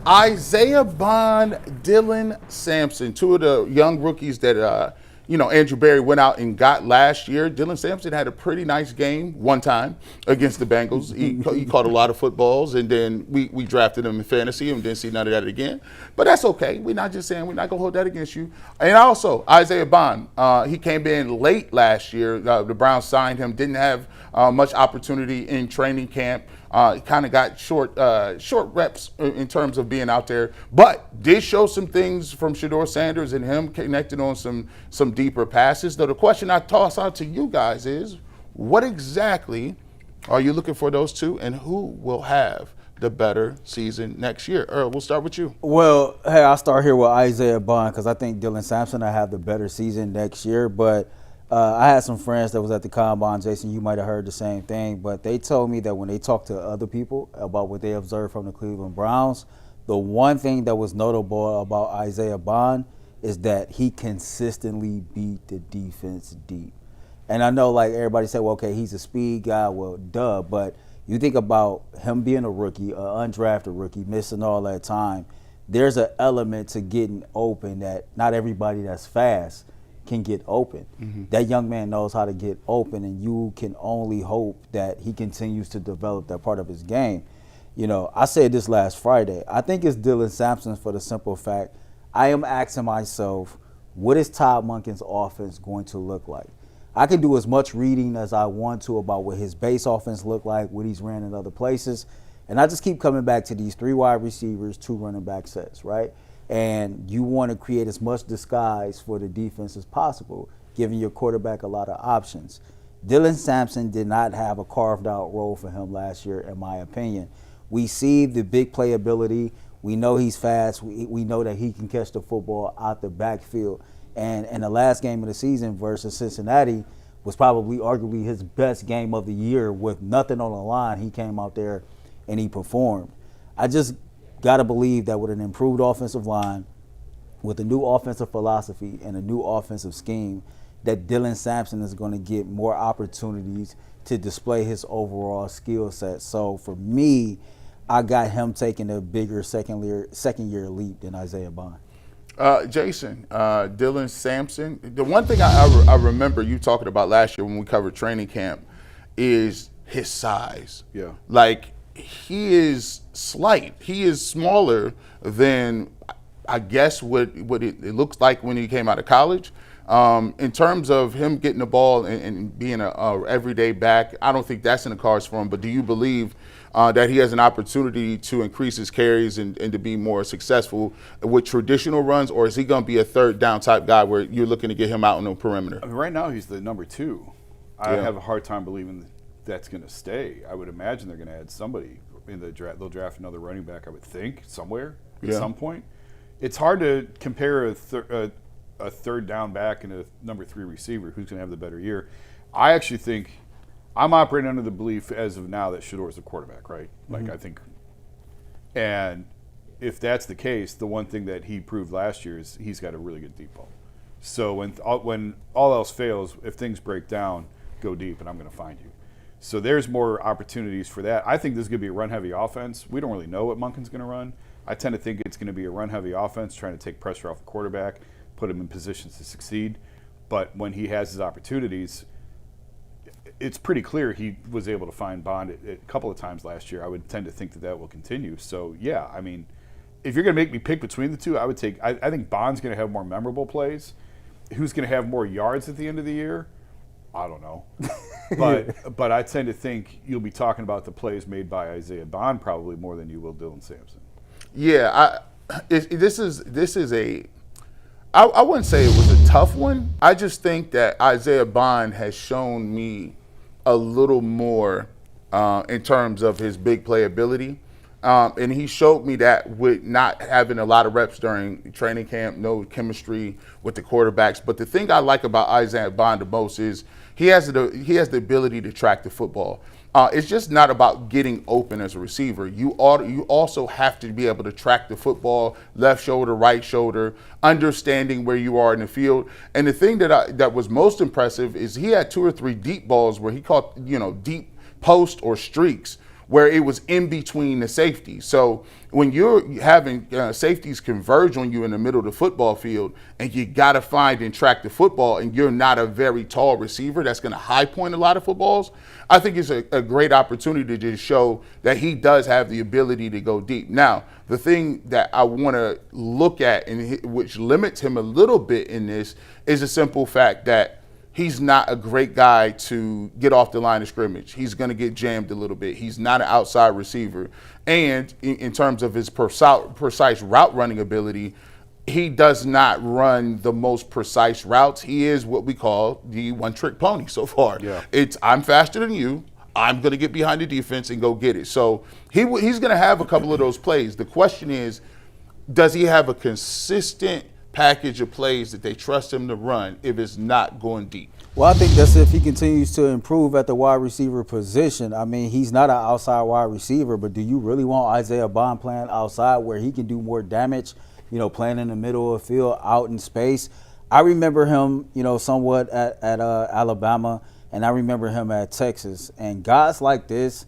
Isaiah Bond, Dylan Sampson, two of the young rookies that Andrew Berry went out and got last year. Dylan Sampson had a pretty nice game one time against the Bengals. He caught a lot of footballs, and then we drafted him in fantasy and didn't see none of that again. But that's okay. We're not just saying we're not going to hold that against you. And also, Isaiah Bond, he came in late last year. The Browns signed him, didn't have much opportunity in training camp. Kind of got short reps in terms of being out there, but did show some things from Shedeur Sanders and him connected on some deeper passes. So the question I toss out to you guys is, what exactly are you looking for those two, and who will have the better season next year? Earl, we'll start with you. Well, hey, I'll start here with Isaiah Bond because I think Dylan Sampson will have the better season next year. But I had some friends that was at the Combine. Jason, you might have heard the same thing. But they told me that when they talked to other people about what they observed from the Cleveland Browns, the one thing that was notable about Isaiah Bond is that he consistently beat the defense deep. And I know, like, everybody said, well, okay, he's a speed guy. Well, duh. But you think about him being a rookie, an undrafted rookie, missing all that time. There's an element to getting open that not everybody that's fast can get open. Mm-hmm. That young man knows how to get open, and you can only hope that he continues to develop that part of his game. You know, I said this last Friday. I think it's Dylan Sampson for the simple fact I am asking myself, what is Todd Monken's offense going to look like? I can do as much reading as I want to about what his base offense looked like, what he's ran in other places, and I just keep coming back to these 3 wide receivers, 2 running back sets, right? And you want to create as much disguise for the defense as possible, giving your quarterback a lot of options. Dylan Sampson did not have a carved-out role for him last year, in my opinion. We see the big playability. We know he's fast. We know that he can catch the football out the backfield. And in the last game of the season versus Cincinnati was probably arguably his best game of the year with nothing on the line. He came out there and he performed. I just got to believe that with an improved offensive line, with a new offensive philosophy and a new offensive scheme, that Dylan Sampson is going to get more opportunities to display his overall skill set. So for me, I got him taking a bigger second year leap than Isaiah Bond. Jason, Dylan Sampson. The one thing I remember you talking about last year when we covered training camp is his size. Yeah. Like, he is slight. He is smaller than, I guess, what it looks like when he came out of college. In terms of him getting the ball and being a everyday back, I don't think that's in the cards for him. But do you believe that he has an opportunity to increase his carries and to be more successful with traditional runs, or is he going to be a third down type guy where you're looking to get him out on the perimeter? I mean, right now he's the number 2. I have a hard time believing that's going to stay. I would imagine they're going to add somebody in the draft. They'll draft another running back, I would think, somewhere at some point. It's hard to compare a third down back and a number 3 receiver who's going to have the better year. I actually think I'm operating under the belief as of now that Shedeur is the quarterback, right? Like, I think, and if that's the case, the one thing that he proved last year is he's got a really good deep ball. So when all else fails, if things break down, go deep, and I'm going to find you. So there's more opportunities for that. I think this is going to be a run-heavy offense. We don't really know what Monken's going to run. I tend to think it's going to be a run-heavy offense, trying to take pressure off the quarterback, put him in positions to succeed. But when he has his opportunities, it's pretty clear he was able to find Bond a couple of times last year. I would tend to think that will continue. So, yeah, I mean, if you're going to make me pick between the two, I would take – I think Bond's going to have more memorable plays. Who's going to have more yards at the end of the year? I don't know. But I tend to think you'll be talking about the plays made by Isaiah Bond probably more than you will Dylan Sampson. Yeah, this is a – I wouldn't say it was a tough one. I just think that Isaiah Bond has shown me a little more in terms of his big playability. And he showed me that with not having a lot of reps during training camp, no chemistry with the quarterbacks. But the thing I like about Isaiah Bond the most is he has the ability to track the football. It's just not about getting open as a receiver. You also have to be able to track the football, left shoulder, right shoulder, understanding where you are in the field. And the thing that was most impressive is he had 2 or 3 deep balls where he caught, deep post or streaks, where it was in between the safeties. So when you're having safeties converge on you in the middle of the football field, and you got to find and track the football, and you're not a very tall receiver that's going to high point a lot of footballs, I think it's a great opportunity to just show that he does have the ability to go deep. Now, the thing that I want to look at, and which limits him a little bit in this, is a simple fact that he's not a great guy to get off the line of scrimmage. He's going to get jammed a little bit. He's not an outside receiver. And in terms of his precise route running ability, he does not run the most precise routes. He is what we call the one-trick pony so far. Yeah. It's, I'm faster than you. I'm going to get behind the defense and go get it. So he's going to have a couple of those plays. The question is, does he have a consistent package of plays that they trust him to run if it's not going deep? Well, I think that's if he continues to improve at the wide receiver position. I mean, he's not an outside wide receiver, but do you really want Isaiah Bond playing outside where he can do more damage, playing in the middle of the field, out in space? I remember him, somewhat at Alabama, and I remember him at Texas. And guys like this,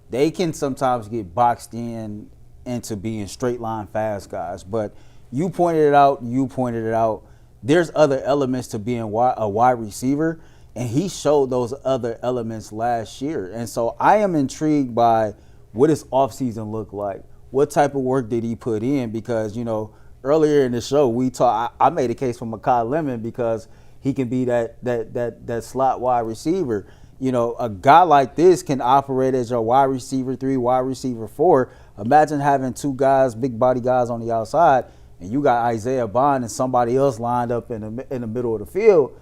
they can sometimes get boxed into being straight line fast guys. But you pointed it out. There's other elements to being a wide receiver, and he showed those other elements last year. And so I am intrigued by what his offseason looked like. What type of work did he put in? Because, earlier in the show, I made a case for Makai Lemon because he can be that slot wide receiver. A guy like this can operate as your wide receiver 3, wide receiver 4. Imagine having two guys, big body guys on the outside, and you got Isaiah Bond and somebody else lined up in the middle of the field.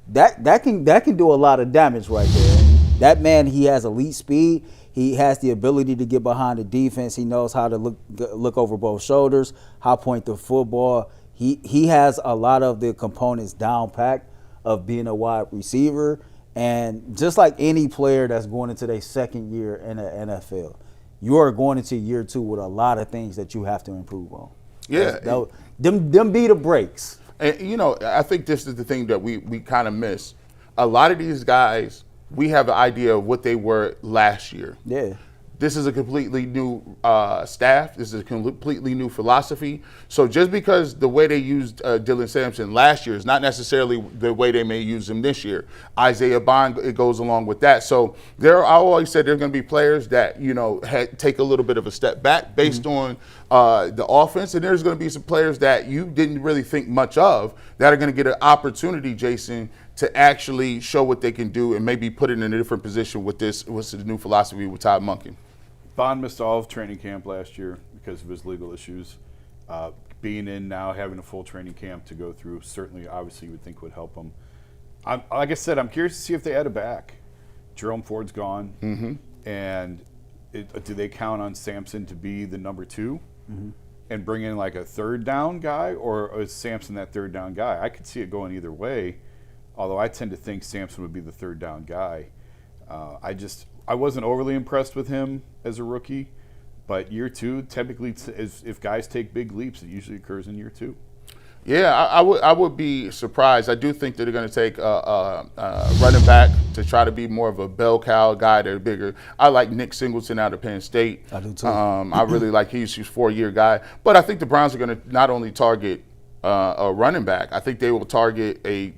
That can do a lot of damage right there. That man, he has elite speed. He has the ability to get behind the defense. He knows how to look over both shoulders, how point the football. He has a lot of the components down packed of being a wide receiver. And just like any player that's going into their second year in the NFL, you are going into year 2 with a lot of things that you have to improve on. Yeah. Them be the breaks. And, I think this is the thing that we kind of miss. A lot of these guys, we have an idea of what they were last year. Yeah. This is a completely new staff. This is a completely new philosophy. So just because the way they used Dylan Sampson last year is not necessarily the way they may use him this year. Isaiah Bond, it goes along with that. So I always said there are going to be players that, take a little bit of a step back based on the offense. And there's going to be some players that you didn't really think much of that are going to get an opportunity, Jason, to actually show what they can do and maybe put it in a different position with what's the new philosophy with Todd Monken. Bond missed all of training camp last year because of his legal issues. Being in now, having a full training camp to go through, certainly, obviously, you would think would help him. Like I said, I'm curious to see if they add a back. Jerome Ford's gone, and do they count on Samson to be the number 2 and bring in like a third down guy, or is Samson that third down guy? I could see it going either way, although I tend to think Samson would be the third down guy. I wasn't overly impressed with him as a rookie, but year 2, typically, if guys take big leaps, it usually occurs in year 2. Yeah, I would be surprised. I do think that they're going to take a running back to try to be more of a bell cow guy. They're bigger. I like Nick Singleton out of Penn State. I do too. I really like he's a 4-year guy. But I think the Browns are going to not only target a running back. I think they will target a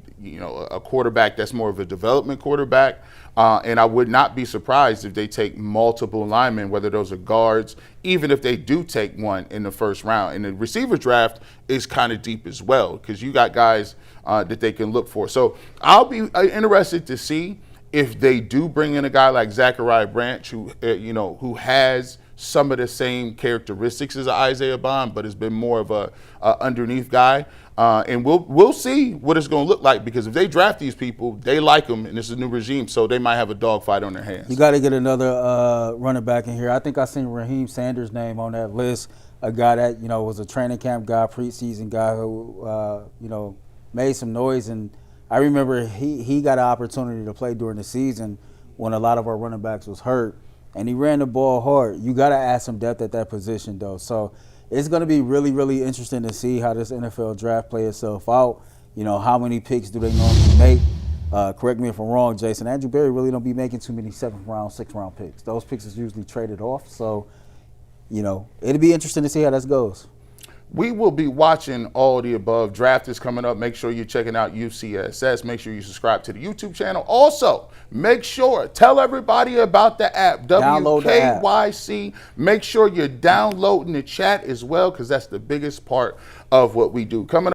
quarterback that's more of a development quarterback. And I would not be surprised if they take multiple linemen, whether those are guards, even if they do take one in the first round. And the receiver draft is kind of deep as well because you got guys that they can look for. So I'll be interested to see if they do bring in a guy like Zachariah Branch, who has some of the same characteristics as Isaiah Bond, but has been more of a underneath guy. And we'll see what it's going to look like because if they draft these people, they like them, and it's a new regime, so they might have a dogfight on their hands. You got to get another running back in here. I think I seen Raheem Sanders' name on that list, a guy that was a training camp guy, preseason guy who made some noise. And I remember he got an opportunity to play during the season when a lot of our running backs was hurt, and he ran the ball hard. You got to add some depth at that position, though. So it's going to be really, really interesting to see how this NFL draft plays itself out. How many picks do they normally make? correct me if I'm wrong, Jason, Andrew Berry really don't be making too many 7th round, 6th round picks. Those picks is usually traded off. So, it'll be interesting to see how this goes. We will be watching all the above. Draft is coming up. Make sure you're checking out UCSS. Make sure you subscribe to the YouTube channel. Also, make sure, tell everybody about the app, Download the app. WKYC. Make sure you're downloading the chat as well, because that's the biggest part of what we do. Coming up.